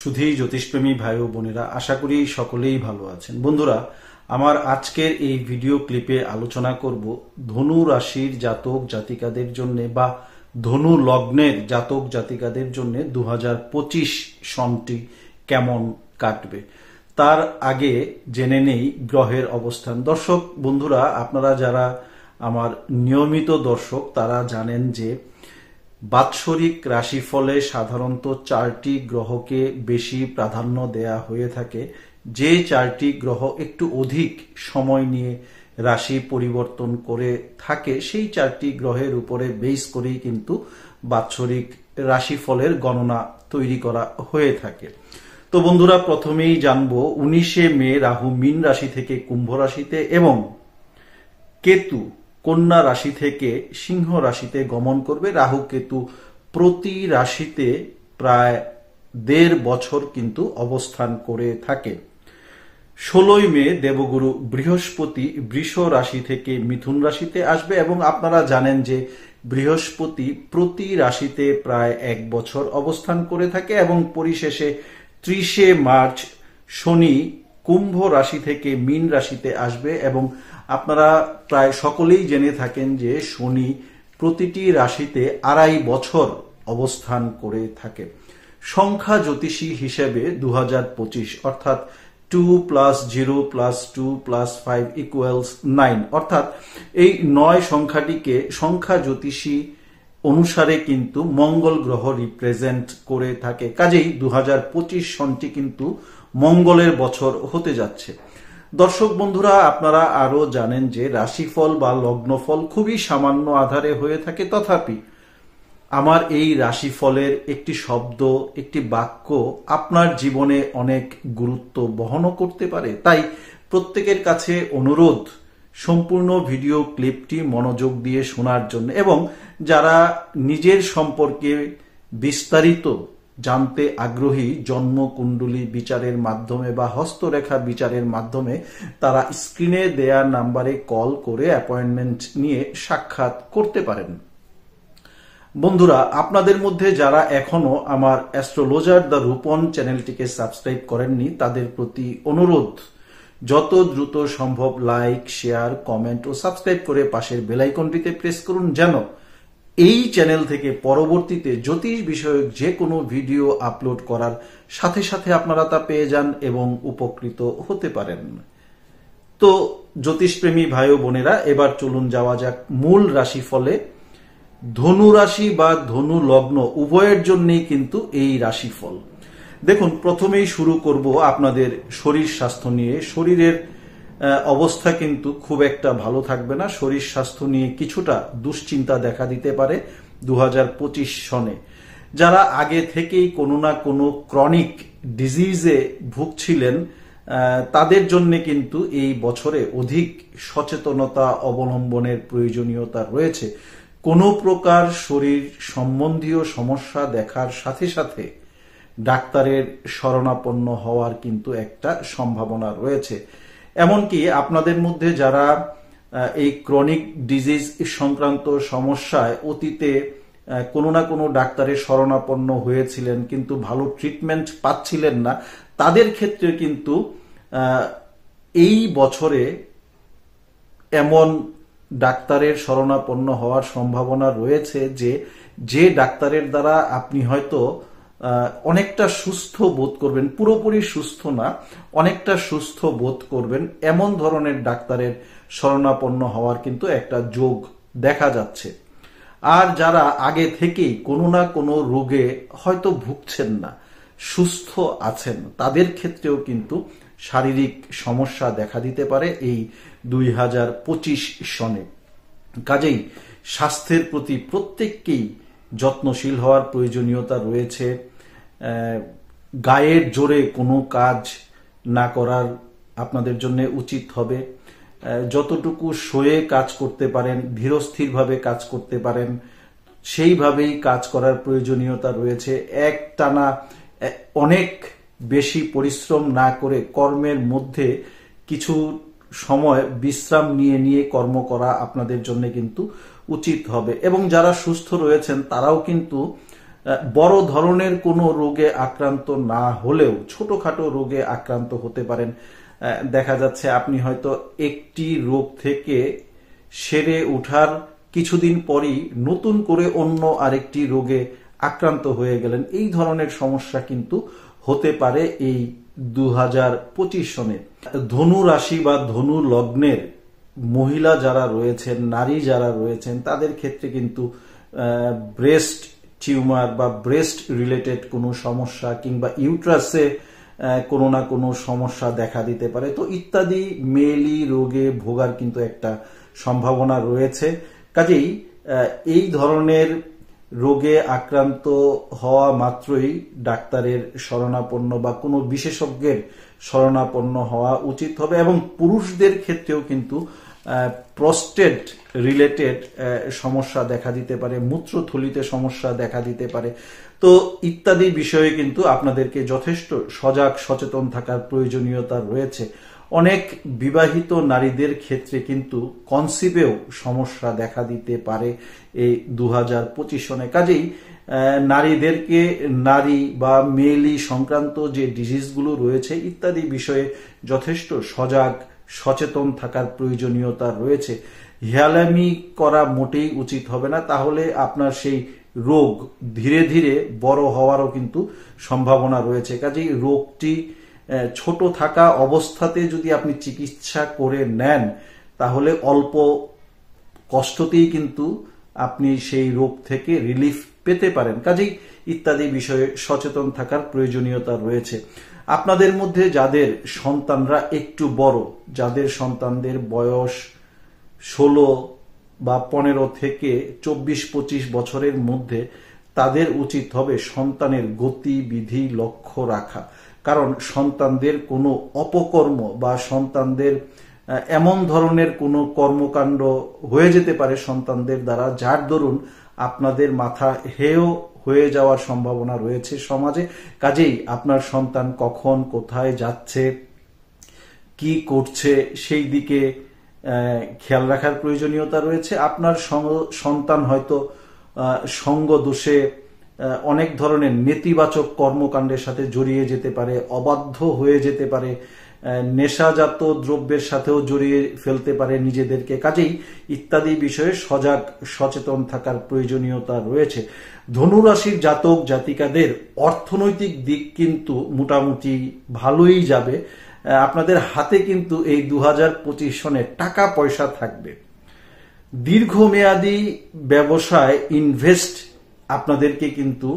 শুধুই জ্যোতিষপ্রেমী ভাই ও বোনেরা, আশা করি সকলেই ভালো আছেন। বন্ধুরা, আমার আজকের এই ভিডিও ক্লিপে আলোচনা করব ধনু রাশির জাতক জাতিকাদের জন্য বা ধনু লগ্নের জাতক জাতিকাদের জন্য 2025 সনটি কেমন কাটবে। তার আগে জেনে নেই গ্রহের অবস্থান। দর্শক বন্ধুরা, আপনারা যারা আমার নিয়মিত দর্শক তারা জানেন যে বাৎসরিক রাশিফলে সাধারণত 4টি গ্রহকে বেশি প্রাধান্য দেয়া হয়ে থাকে। যে 4টি গ্রহ একটু অধিক সময় নিয়ে রাশি পরিবর্তন করে থাকে, সেই 4টি গ্রহের উপরে বেস করেই কিন্তু বাৎসরিক রাশিফলের গণনা তৈরি করা হয়ে থাকে। তো বন্ধুরা, প্রথমেই জানবো 19শে মে রাহু মীন রাশি থেকে কুম্ভ রাশিতে এবং কেতু কন্যা রাশি থেকে সিংহ রাশিতে গমন করবে। রাহু কেতু প্রতি রাশিতে প্রায় 1.5 বছর কিন্তু অবস্থান করে থাকে। 16ই মে দেবগুরু বৃহস্পতি বৃষ রাশি থেকে মিথুন রাশিতে আসবে এবং আপনারা জানেন যে বৃহস্পতি প্রতি রাশিতে প্রায় 1 বছর অবস্থান করে থাকে এবং পরিশেষে 30শে মার্চ শনি কুম্ভ রাশি থেকে মীন রাশিতে আসবে এবং আপনারা প্রায় সকলেই জেনে থাকেন যে শনি প্রতিটি রাশিতে 2.5 বছর অবস্থান করে থাকে। সংখ্যা জ্যোতিষী হিসেবে 2025 অর্থাৎ 2 + 0 + 2 + 5 = 9 অর্থাৎ এই 9 সংখ্যাটিকে সংখ্যা জ্যোতিষী অনুসারে কিন্তু মঙ্গল গ্রহ রিপ্রেজেন্ট করে থাকে। কাজেই 2025 সনটি কিন্তু মঙ্গলের বছর হতে যাচ্ছে। দর্শক বন্ধুরা, আপনারা আরো জানেন যে রাশিফল বা লগ্নফল খুবই সামান্য আধারে হয়ে থাকে, তথাপি আমার এই রাশিফলের একটি শব্দ, একটি বাক্য আপনার জীবনে অনেক গুরুত্ব বহনও করতে পারে। তাই প্রত্যেকের কাছে অনুরোধ সম্পূর্ণ ভিডিও ক্লিপটি মনোযোগ দিয়ে শোনার জন্য এবং যারা নিজের সম্পর্কে বিস্তারিত জানতে আগ্রহী জন্মকুণ্ডলী বিচারের মাধ্যমে বা হস্তরেখা বিচারের মাধ্যমে তারা স্ক্রিনে দেয়া নাম্বারে কল করে অ্যাপয়েন্টমেন্ট নিয়ে সাক্ষাৎ করতে পারেন। বন্ধুরা, আপনাদের মধ্যে যারা এখনো আমার অ্যাস্ট্রোলজার দ্য রূপন চ্যানেলটিকে সাবস্ক্রাইব করেননি তাদের প্রতি অনুরোধ, যত দ্রুত সম্ভব লাইক, শেয়ার, কমেন্ট ও সাবস্ক্রাইব করে পাশের বেল আইকনটিতে প্রেস করুন যেন এই চ্যানেল থেকে পরবর্তীতে জ্যোতিষ বিষয়ক যে কোনো ভিডিও আপলোড করার সাথে সাথে আপনারা তা পেয়ে যান এবং উপকৃত হতে পারেন। তো জ্যোতিষপ্রেমী ভাই ও বোনেরা, এবার চলুন যাওয়া যাক মূল রাশিফলে। ধনু রাশি বা ধনু লগ্ন উভয়ের জন্যই কিন্তু এই রাশিফল। দেখুন, প্রথমেই শুরু করব আপনাদের শরীর স্বাস্থ্য নিয়ে। শরীরের অবস্থা কিন্তু খুব একটা ভালো থাকবে না। শরীর স্বাস্থ্য নিয়ে কিছুটা দুশ্চিন্তা দেখা দিতে পারে 2025 সনে। যারা আগে থেকেই কোনো না কোনো ক্রনিক ডিজিজে ভুগছিলেন তাদের জন্য কিন্তু এই বছরে অধিক সচেতনতা অবলম্বনের প্রয়োজনীয়তা রয়েছে। কোনো প্রকার শরীর সম্বন্ধীয় সমস্যা দেখার সাথে সাথে ডাক্তারের শরণাপন্ন হওয়ার কিন্তু একটা সম্ভাবনা রয়েছে। এমনকি আপনাদের মধ্যে যারা এই ক্রনিক ডিজিজ সংক্রান্ত সমস্যায় অতীতে কোনো না কোনো ডাক্তারের শরণাপন্ন হয়েছিলেন কিন্তু ভালো ট্রিটমেন্ট পাচ্ছিলেন না, তাদের ক্ষেত্রে কিন্তু এই বছরে এমন ডাক্তারের শরণাপন্ন হওয়ার সম্ভাবনা রয়েছে যে ডাক্তারের দ্বারা আপনি হয়তো অনেকটা সুস্থ বোধ করবেন, পুরোপুরি সুস্থ না, অনেকটা সুস্থ বোধ করবেন, এমন ধরনের ডাক্তারের শরণাপন্ন হওয়ার কিন্তু একটা যোগ দেখা যাচ্ছে। আর যারা আগে থেকেই কোনো না কোনো রোগে হয়তো ভুগছেন না, সুস্থ আছেন, তাদের ক্ষেত্রেও কিন্তু শারীরিক সমস্যা দেখা দিতে পারে এই 2025 সনে। কাজেই স্বাস্থ্যের প্রতি প্রত্যেককেই যত্নশীল হওয়ার প্রয়োজনীয়তা রয়েছে। গায়ের জোরে কোনো কাজ না করার আপনাদের জন্য উচিত হবে। যতটুকু শোয়ে কাজ করতে পারেন, ধীরস্থিরভাবে কাজ করতে পারেন, সেইভাবেই কাজ করার প্রয়োজনীয়তা রয়েছে। একটানা অনেক বেশি পরিশ্রম না করে কর্মের মধ্যে কিছু সময় বিশ্রাম নিয়ে নিয়ে কর্ম করা আপনাদের জন্য কিন্তু উচিত হবে। এবং যারা সুস্থ রয়েছেন তারাও কিন্তু বড় ধরনের কোনো রোগে আক্রান্ত না হলেও ছোটখাটো রোগে আক্রান্ত হতে পারেন। দেখা যাচ্ছে আপনি হয়তো একটি রোগ থেকে সেরে ওঠার কিছুদিন পরই নতুন করে অন্য আরেকটি রোগে আক্রান্ত হয়ে গেলেন। এই ধরনের সমস্যা কিন্তু হতে পারে এই 2025 সনে। ধনু রাশি বা ধনু লগ্নের মহিলা যারা রয়েছেন, নারী যারা রয়েছেন, তাদের ক্ষেত্রে কিন্তু ব্রেস্ট টিউমার বা ব্রেস্ট রিলেটেড কোনো সমস্যা কিংবা ইউট্রাসে কোনো না কোনো সমস্যা দেখা দিতে পারে। তো ইত্যাদি মেলি রোগে ভোগার কিন্তু একটা সম্ভাবনা রয়েছে। কাজেই এই ধরনের রোগে আক্রান্ত হওয়া মাত্রই ডাক্তারের শরণাপন্ন বা কোনো বিশেষজ্ঞের শরণাপন্ন হওয়া উচিত হবে। এবং পুরুষদের ক্ষেত্রেও কিন্তু প্রস্টেট রিলেটেড সমস্যা দেখা দিতে পারে, মূত্রথলিতে সমস্যা দেখা দিতে পারে। তো ইত্যাদি বিষয়ে কিন্তু আপনাদেরকে যথেষ্ট সজাগ সচেতন থাকার প্রয়োজনীয়তা রয়েছে। অনেক বিবাহিত নারীদের ক্ষেত্রে কিন্তু কনসিভেও সমস্যা দেখা দিতে পারে এই 2025 সনে। কাজেই নারীদেরকে নারী বা মেলি সংক্রান্ত যে ডিজিজগুলো রয়েছে ইত্যাদি বিষয়ে যথেষ্ট সজাগ সচেতন থাকার প্রয়োজনীয়তা রয়েছে। হেয়ালামি করা মোটেই উচিত হবে না, তাহলে আপনার সেই রোগ ধীরে ধীরে বড় হওয়ারও কিন্তু সম্ভাবনা রয়েছে। কাজেই রোগটি ছোট থাকা অবস্থাতে যদি আপনি চিকিৎসা করে নেন তাহলে অল্প কষ্টতেই কিন্তু আপনি সেই রোগ থেকে রিলিফ পেতে পারেন। কাজেই ইত্যাদি বিষয়ে সচেতন থাকার প্রয়োজনীয়তা রয়েছে। আপনাদের মধ্যে যাদের সন্তানরা একটু বড়, যাদের সন্তানদের বয়স 16 বা 15 থেকে 24-25 বছরের মধ্যে, তাদের উচিত হবে সন্তানের গতিবিধি লক্ষ্য রাখা। কারণ সন্তানদের কোনো অপকর্ম বা সন্তানদের এমন ধরনের কোনো কর্মকাণ্ড হয়ে যেতে পারে সন্তানদের দ্বারা, যার দরুন আপনাদের মাথা হেয় হয়ে যাওয়ার সম্ভাবনা রয়েছে সমাজে। কাজেই আপনার সন্তান কখন কোথায় যাচ্ছে, কি করছে, সেই দিকে খেয়াল রাখার প্রয়োজনীয়তা রয়েছে। আপনার সন্তান হয়তো সঙ্গ দোষে অনেক ধরনের নেতিবাচক কর্মকাণ্ডের সাথে জড়িয়ে যেতে পারে, অবাধ্য হয়ে যেতে পারে, নেশাজাত দ্রব্যের সাথেও জড়িয়ে ফেলতে পারে নিজেদেরকে। কাজেই ইত্যাদি বিষয়ে সজাগ সচেতন থাকার প্রয়োজনীয়তা রয়েছে। ধনুরাশির জাতক জাতিকাদের অর্থনৈতিক দিক কিন্তু মোটামুটি ভালোই যাবে। আপনাদের হাতে কিন্তু এই 2025 সনে টাকা পয়সা থাকবে। দীর্ঘমেয়াদী ব্যবসায় ইনভেস্ট আপনাদেরকে কিন্তু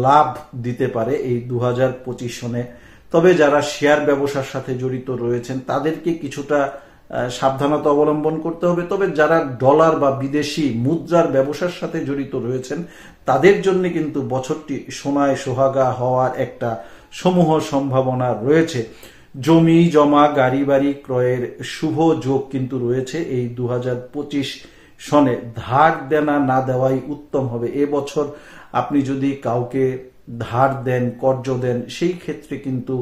লাভ দিতে পারে এই 2025 সনে। তবে যারা শেয়ার ব্যবসার সাথে জড়িত রয়েছেন তাদেরকে কিছুটা সাবধানতা অবলম্বন করতে হবে। তবে যারা ডলার বা বিদেশি মুদ্রার ব্যবসার সাথে জড়িত রয়েছেন তাদের জন্য কিন্তু বছরটি সোনায় সোহাগা হওয়ার একটা সমূহ সম্ভাবনা রয়েছে। জমি জমা গাড়ি বাড়ি ক্রয়ের শুভ যোগ কিন্তু রয়েছে এই 2025 সনে। ধার দেনা না দেওয়াই উত্তম হবে। এবছর আপনি যদি কাউকে ধার দেন, কর্জ দেন, সেই ক্ষেত্রে কিন্তু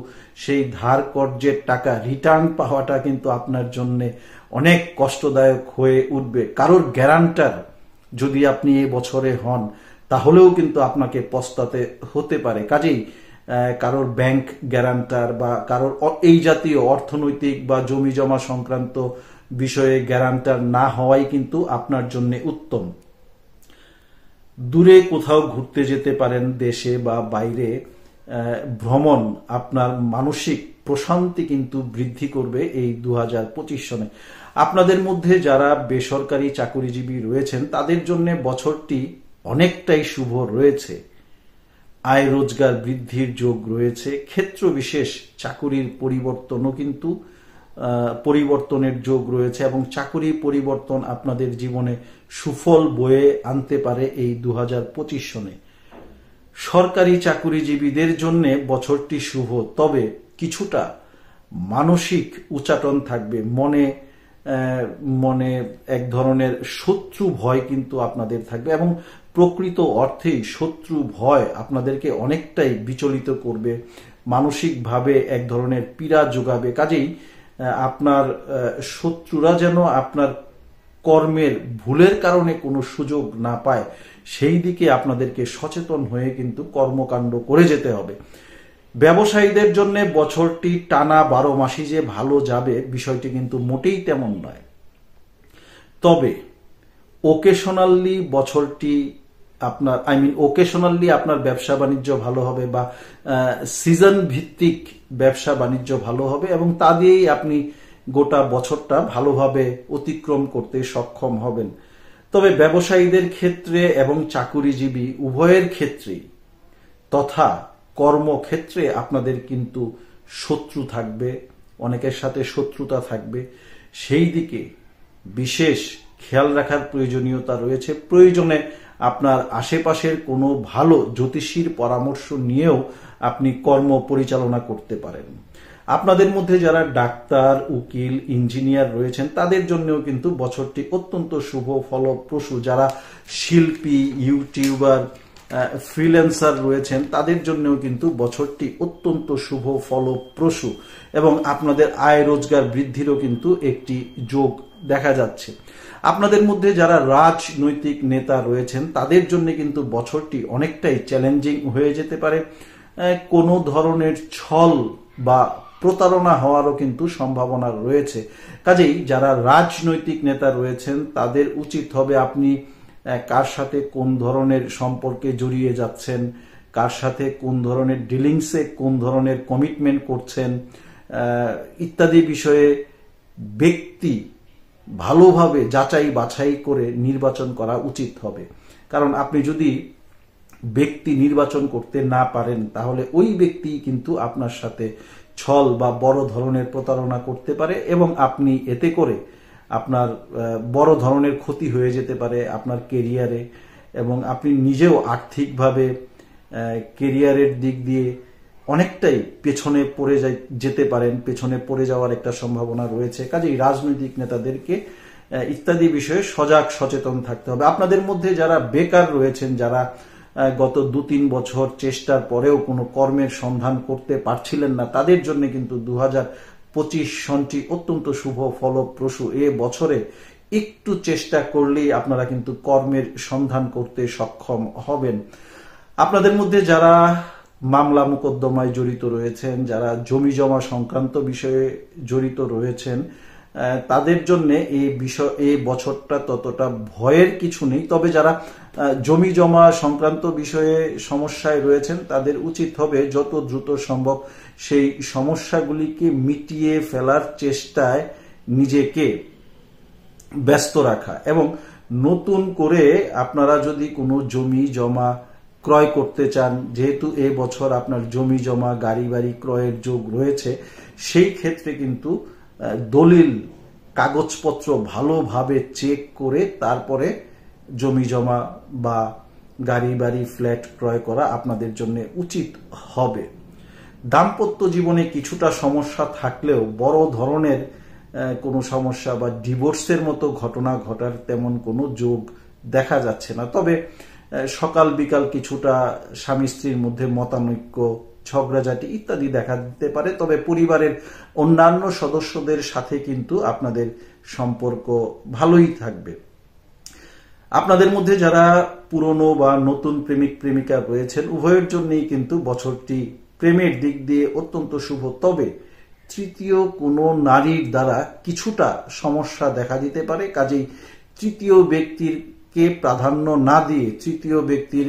সেই ধার কর্জের টাকা রিটার্ন পাওয়াটা কিন্তু আপনার জন্য অনেক কষ্টদায়ক হয়ে উঠবে। কারোর গ্যারান্টার যদি আপনি এই বছরে হন তাহলেও কিন্তু আপনাকে পস্তাতে হতে পারে। কাজেই কারোর ব্যাংক গ্যারান্টার বা কারোর এই জাতীয় অর্থনৈতিক বা জমি জমা সংক্রান্ত বিষয়ে গ্যারান্টার না হওয়াই কিন্তু আপনার জন্য উত্তম। দূরে কোথাও ঘুরতে যেতে পারেন, দেশে বা বাইরে ভ্রমণ আপনার মানসিক প্রশান্তি কিন্তু বৃদ্ধি করবে এই 2025 সনে। আপনাদের মধ্যে যারা বেসরকারি চাকরিজীবী রয়েছেন তাদের জন্য বছরটি অনেকটাই শুভ রয়েছে। আয় রোজগার বৃদ্ধির যোগ রয়েছে। ক্ষেত্র বিশেষ চাকুরির পরিবর্তনও কিন্তু পরিবর্তনের যোগ রয়েছে এবং চাকুরি পরিবর্তন আপনাদের জীবনে সুফল বয়ে আনতে পারে এই 2025 সনে। সরকারি চাকুরিজীবীদের জন্য বছরটি শুভ, তবে কিছুটা মানসিক উচাটন থাকবে। মনে এক ধরনের শত্রু ভয় কিন্তু আপনাদের থাকবে এবং প্রকৃত অর্থেই শত্রু ভয় আপনাদেরকে অনেকটাই বিচলিত করবে, মানসিকভাবে এক ধরনের পীড়া যোগাবে। কাজেই আপনার শত্রুরা যেন আপনার কর্মের ভুলের কারণে কোনো সুযোগ না পায়, সেই দিকে আপনাদেরকে সচেতন হয়ে কিন্তু কর্মকাণ্ড করে যেতে হবে। ব্যবসায়ীদের জন্য বছরটি টানা 12 মাসই যে ভালো যাবে বিষয়টি কিন্তু মোটেই তেমন নয়। তবে ওকেশনালি বছরটি আপনার ওকেশনালি আপনার ব্যবসা বাণিজ্য ভালো হবে, বা সিজন ভিত্তিক ব্যবসা বাণিজ্য ভালো হবে, এবং তা দিয়েই আপনি গোটা বছরটা ভালোভাবে অতিক্রম করতে সক্ষম হবেন। তবে ব্যবসায়ীদের ক্ষেত্রে এবং চাকুরিজীবী উভয়ের ক্ষেত্রেই তথা কর্মক্ষেত্রে আপনাদের কিন্তু শত্রু থাকবে, অনেকের সাথে শত্রুতা থাকবে। সেই দিকে বিশেষ খেয়াল রাখার প্রয়োজনীয়তা রয়েছে। প্রয়োজনে আপনার আশেপাশের কোনো ভালো জ্যোতিষীর পরামর্শ নিয়েও আপনি কর্ম পরিচালনা করতে পারেন। আপনাদের মধ্যে যারা ডাক্তার, উকিল, ইঞ্জিনিয়ার রয়েছেন তাদের জন্যও কিন্তু বছরটি অত্যন্ত শুভ ফলপ্রসূ। যারা শিল্পী, ইউটিউবার, ফ্রিল্যান্সার রয়েছেন তাদের জন্যও কিন্তু বছরটি অত্যন্ত শুভ ফলপ্রসূ, এবং আপনাদের আয় রোজগার বৃদ্ধিরও কিন্তু একটি যোগ দেখা যাচ্ছে। আপনাদের মধ্যে যারা রাজনৈতিক নেতা রয়েছেন তাদের জন্য কিন্তু বছরটি অনেকটাই চ্যালেঞ্জিং হয়ে যেতে পারে। কোনো ধরনের ছল বা প্রতারণা হওয়ারও কিন্তু সম্ভাবনা রয়েছে। কাজেই যারা রাজনৈতিক নেতা রয়েছেন তাদের উচিত হবে আপনি কার সাথে কোন ধরনের সম্পর্কে জড়িয়ে যাচ্ছেন, কার সাথে কোন ধরনের ডিলিংসে কোন ধরনের কমিটমেন্ট করছেন ইত্যাদি বিষয়ে ব্যক্তি ভালোভাবে যাচাই বাছাই করে নির্বাচন করা উচিত হবে। কারণ আপনি যদি ব্যক্তি নির্বাচন করতে না পারেন তাহলে ওই ব্যক্তি কিন্তু আপনার সাথে ছল বা বড় ধরনের প্রতারণা করতে পারে, এবং আপনি এতে করে আপনার বড় ধরনের ক্ষতি হয়ে যেতে পারে আপনার কেরিয়ারে, এবং আপনি নিজেও আর্থিকভাবে কেরিয়ারের দিক দিয়ে অনেকটাই পেছনে পড়ে যেতে পারেন, পেছনে পড়ে যাওয়ার একটা সম্ভাবনা রয়েছে। কাজেই রাজনৈতিক নেতাদেরকে ইত্যাদি বিষয়ে সজাগ সচেতন থাকতে হবে। আপনাদের মধ্যে যারা বেকার রয়েছেন, যারা গত 2-3 বছর চেষ্টার পরেও কোনো কর্মের সন্ধান করতে পারছিলেন না, তাদের জন্য কিন্তু 2025 সনটি অত্যন্ত শুভ ফলপ্রসূ। এ বছরে একটু চেষ্টা করলেই আপনারা কিন্তু কর্মের সন্ধান করতে সক্ষম হবেন। আপনাদের মধ্যে যারা মামলা মোকদ্দমায় জড়িত রয়েছেন, যারা জমি জমা সংক্রান্ত বিষয়ে জড়িত রয়েছেন, তাদের জন্য এই বছরটা ততটা ভয়ের কিছু নেই। তবে যারা জমি জমা সংক্রান্ত বিষয়ে সমস্যায় রয়েছেন তাদের উচিত হবে যত দ্রুত সম্ভব সেই সমস্যাগুলিকে মিটিয়ে ফেলার চেষ্টায় নিজেকে ব্যস্ত রাখা, এবং নতুন করে আপনারা যদি কোনো জমি জমা ক্রয় করতে চান, যেহেতু এ বছর আপনার জমি জমা গাড়ি বাড়ি ক্রয়ের যোগ রয়েছে, সেই ক্ষেত্রে কিন্তু দলিল কাগজপত্র ভালোভাবে চেক করে তারপরে জমি জমা বা গাড়ি বাড়ি ফ্ল্যাট ক্রয় করা আপনাদের জন্য উচিত হবে। দাম্পত্য জীবনে কিছুটা সমস্যা থাকলেও বড় ধরনের কোনো সমস্যা বা ডিভোর্সের মতো ঘটনা ঘটার তেমন কোনো যোগ দেখা যাচ্ছে না। তবে সকাল বিকাল কিছুটা স্বামী স্ত্রীর মধ্যে মতানৈক্য, ঝগড়াঝাটি ইত্যাদি দেখা দিতে পারে। তবে পরিবারের অন্যান্য সদস্যদের সাথে কিন্তু আপনাদের সম্পর্ক ভালোই থাকবে। আপনাদের মধ্যে যারা পুরনো বা নতুন প্রেমিক প্রেমিকা রয়েছেন উভয়ের জন্যই কিন্তু বছরটি প্রেমের দিক দিয়ে অত্যন্ত শুভ। তবে তৃতীয় কোনো নারীর দ্বারা কিছুটা সমস্যা দেখা দিতে পারে। কাজেই তৃতীয় ব্যক্তিরকে প্রাধান্য না দিয়ে, তৃতীয় ব্যক্তির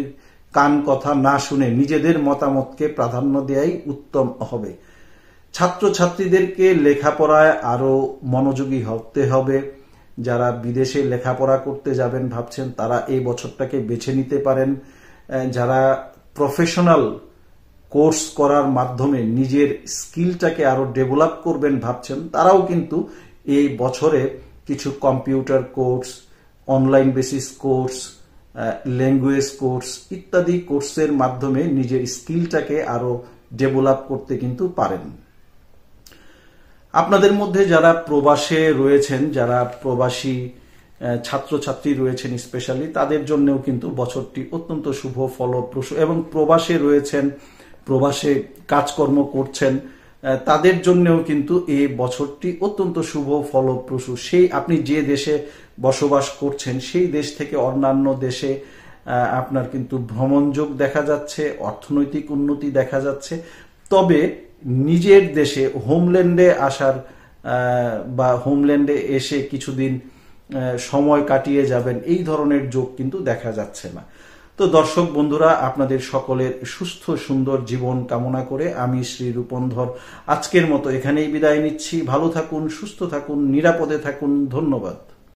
কান কথা না শুনে নিজেদের মতামতকে প্রাধান্য দেওয়াই উত্তম হবে। ছাত্রছাত্রীদেরকে লেখাপড়ায় আরো মনোযোগী হতে হবে। যারা বিদেশে লেখাপড়া করতে যাবেন ভাবছেন তারা এই বছরটাকে বেছে নিতে পারেন। যারা প্রফেশনাল কোর্স করার মাধ্যমে নিজের স্কিলটাকে আরো ডেভেলপ করবেন ভাবছেন তারাও কিন্তু এই বছরে কিছু computer course, online basis course, language course ইত্যাদি কোর্সের মাধ্যমে নিজের স্কিলটাকে আরো ডেভেলপ করতে কিন্তু পারেন। আপনাদের মধ্যে যারা প্রবাসে রয়েছেন, যারা প্রবাসী ছাত্রছাত্রী রয়েছেন স্পেশালি, তাদের জন্যও কিন্তু বছরটি অত্যন্ত শুভ ফলপ্রসূ, এবং প্রবাসে রয়েছেন, প্রবাসে কাজকর্ম করছেন, তাদের জন্যও কিন্তু এই বছরটি অত্যন্ত শুভ ফলপ্রসূ। সেই আপনি যে দেশে বসবাস করছেন সেই দেশ থেকে অন্যান্য দেশে আপনার কিন্তু ভ্রমণযোগ দেখা যাচ্ছে, অর্থনৈতিক উন্নতি দেখা যাচ্ছে। তবে নিজের দেশে হোমল্যান্ডে আসার বা হোমল্যান্ডে এসে কিছুদিন সময় কাটিয়ে যাবেন এই ধরনের যোগ কিন্তু দেখা যাচ্ছে না। তো দর্শক বন্ধুরা, আপনাদের সকলের সুস্থ সুন্দর জীবন কামনা করে আমি শ্রী রূপন্ধর আজকের মতো এখানেই বিদায় নিচ্ছি। ভালো থাকুন, সুস্থ থাকুন, নিরাপদে থাকুন। ধন্যবাদ।